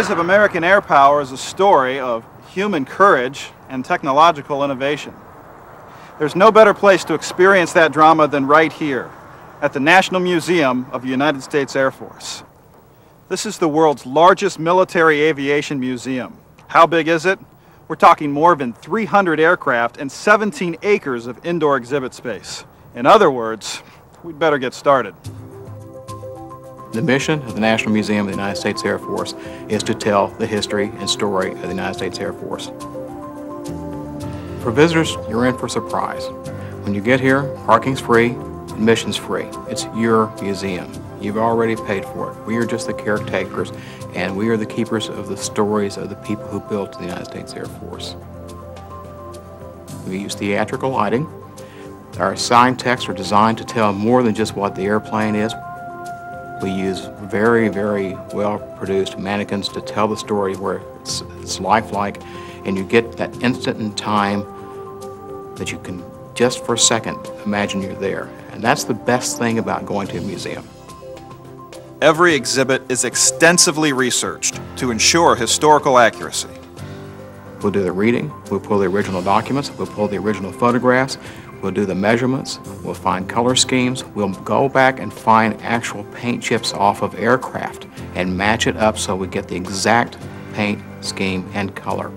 rise of American air power is a story of human courage and technological innovation. There's no better place to experience that drama than right here at the National Museum of the United States Air Force. This is the world's largest military aviation museum. How big is it? We're talking more than 300 aircraft and 17 acres of indoor exhibit space. In other words, we'd better get started. The mission of the National Museum of the United States Air Force is to tell the history and story of the United States Air Force. For visitors, you're in for a surprise. When you get here, parking's free, admission's free. It's your museum. You've already paid for it. We are just the caretakers, and we are the keepers of the stories of the people who built the United States Air Force. We use theatrical lighting. Our sign texts are designed to tell more than just what the airplane is. We use very, very well-produced mannequins to tell the story where it's lifelike, and you get that instant in time that you can, just for a second, imagine you're there. And that's the best thing about going to a museum. Every exhibit is extensively researched to ensure historical accuracy. We'll do the reading, we'll pull the original documents, we'll pull the original photographs, we'll do the measurements, we'll find color schemes, we'll go back and find actual paint chips off of aircraft and match it up so we get the exact paint scheme and color.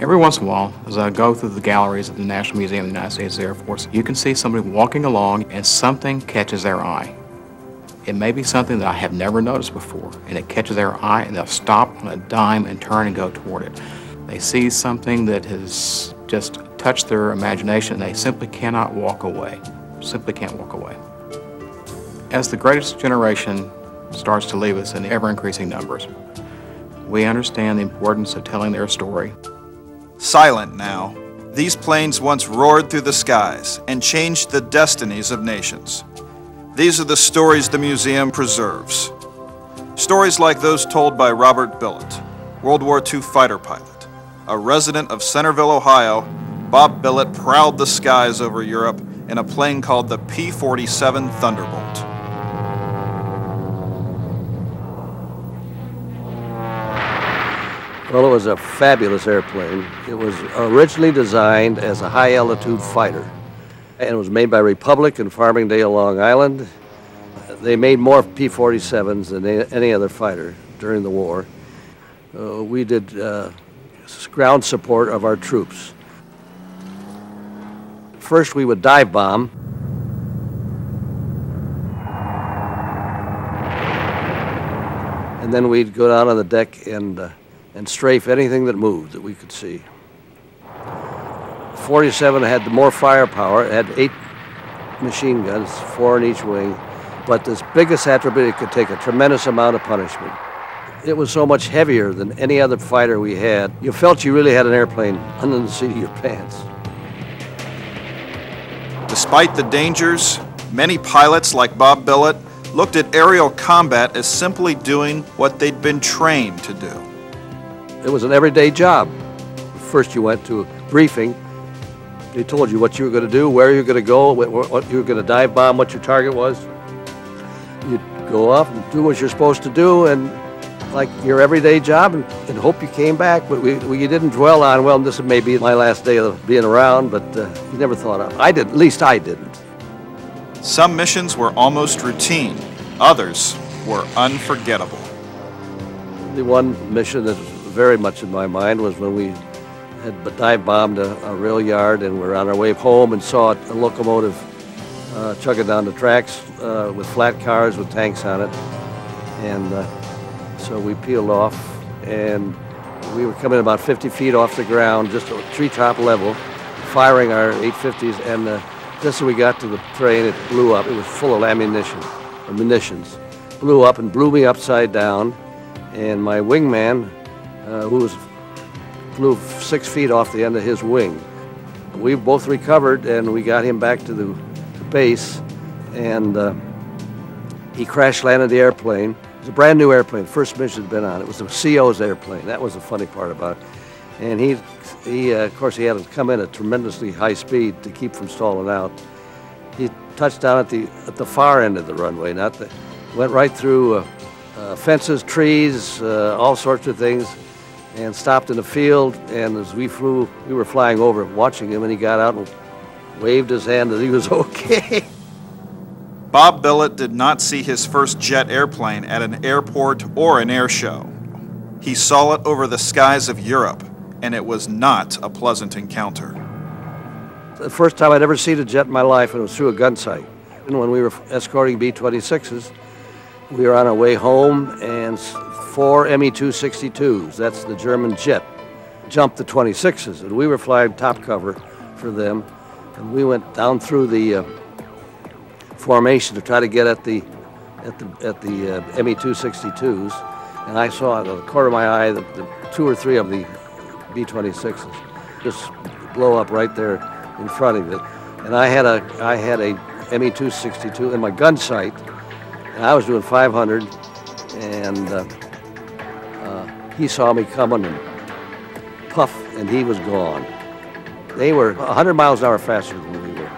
Every once in a while, as I go through the galleries of the National Museum of the United States Air Force, you can see somebody walking along and something catches their eye. It may be something that I have never noticed before, and it catches their eye, and they'll stop on a dime and turn and go toward it. They see something that has just touched their imagination, and they simply cannot walk away. Simply can't walk away. As the greatest generation starts to leave us in ever-increasing numbers, we understand the importance of telling their story. Silent now, these planes once roared through the skies and changed the destinies of nations. These are the stories the museum preserves. Stories like those told by Robert Billett, World War II fighter pilot. A resident of Centerville, Ohio, Bob Billett prowled the skies over Europe in a plane called the P-47 Thunderbolt. Well, it was a fabulous airplane. It was originally designed as a high-altitude fighter, and it was made by Republic in Farmingdale, Long Island. They made more P-47s than any other fighter during the war. We did ground support of our troops. First, we would dive bomb. And then we'd go down on the deck and strafe anything that moved that we could see. 47 had more firepower. It had 8 machine guns, 4 in each wing. But this biggest attribute, it could take a tremendous amount of punishment. It was so much heavier than any other fighter we had. You felt you really had an airplane under the seat of your pants. Despite the dangers, many pilots like Bob Billett looked at aerial combat as simply doing what they'd been trained to do. It was an everyday job. First you went to a briefing. They told you what you were going to do, where you were going to go, what you were going to dive bomb, what your target was. You'd go off and do what you're supposed to do, and like your everyday job, and hope you came back. But we didn't dwell on, well, this may be my last day of being around, but you never thought of it. I didn't, at least I didn't. Some missions were almost routine. Others were unforgettable. The one mission that was very much in my mind was when we had dive bombed a rail yard and we're on our way home and saw a locomotive chugging down the tracks with flat cars with tanks on it. And so we peeled off, and we were coming about 50 feet off the ground, just a treetop level, firing our 850s, and just as we got to the train, it blew up. It was full of munitions. Blew up and blew me upside down, and my wingman, who flew 6 feet off the end of his wing. We both recovered, and we got him back to the base, and he crash landed the airplane. It was a brand new airplane, first mission had been on. It was the CO's airplane. That was the funny part about it. And he of course, he had to come in at tremendously high speed to keep from stalling out. He touched down at the far end of the runway, went right through fences, trees, all sorts of things, and stopped in the field. And as we flew, we were flying over watching him, and he got out and waved his hand that he was okay. Bob Billett did not see his first jet airplane at an airport or an air show. He saw it over the skies of Europe, and it was not a pleasant encounter. The first time I'd ever seen a jet in my life, and it was through a gun sight. And when we were escorting B-26s, we were on our way home, and 4 Me-262s, that's the German jet, jumped the 26s, and we were flying top cover for them, and we went down through the formation to try to get at the Me-262s, and I saw out of the corner of my eye the 2 or 3 of the B-26s just blow up right there in front of it. And I had a Me-262 in my gun sight, and I was doing 500, and he saw me coming and puff, and he was gone. They were 100 miles an hour faster than we were.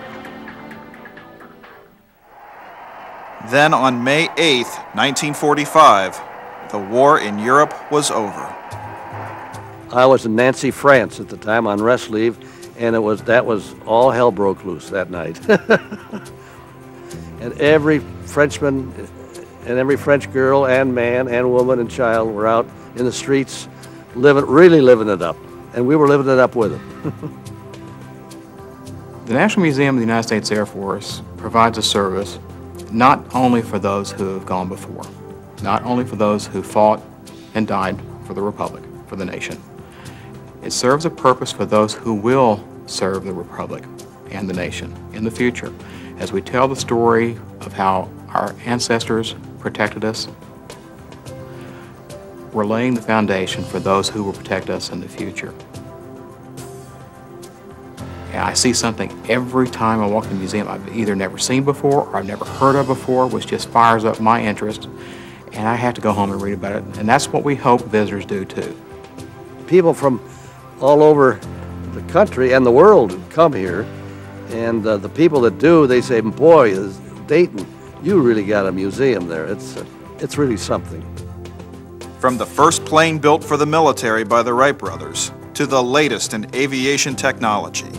Then on May 8th, 1945, the war in Europe was over. I was in Nancy, France at the time on rest leave, and that was all hell broke loose that night. And every Frenchman and every French girl and man and woman and child were out in the streets really living it up, and we were living it up with them. The National Museum of the United States Air Force provides a service not only for those who have gone before, not only for those who fought and died for the Republic, for the nation. It serves a purpose for those who will serve the Republic and the nation in the future, as we tell the story of how our ancestors protected us. We're laying the foundation for those who will protect us in the future. And I see something every time I walk in the museum I've either never seen before or I've never heard of before, which just fires up my interest, and I have to go home and read about it. And that's what we hope visitors do too. People from all over the country and the world come here, and the people that do, they say, boy, Dayton, you really got a museum there. It's really something. From the first plane built for the military by the Wright brothers to the latest in aviation technology,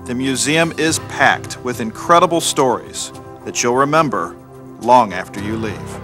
the museum is packed with incredible stories that you'll remember long after you leave.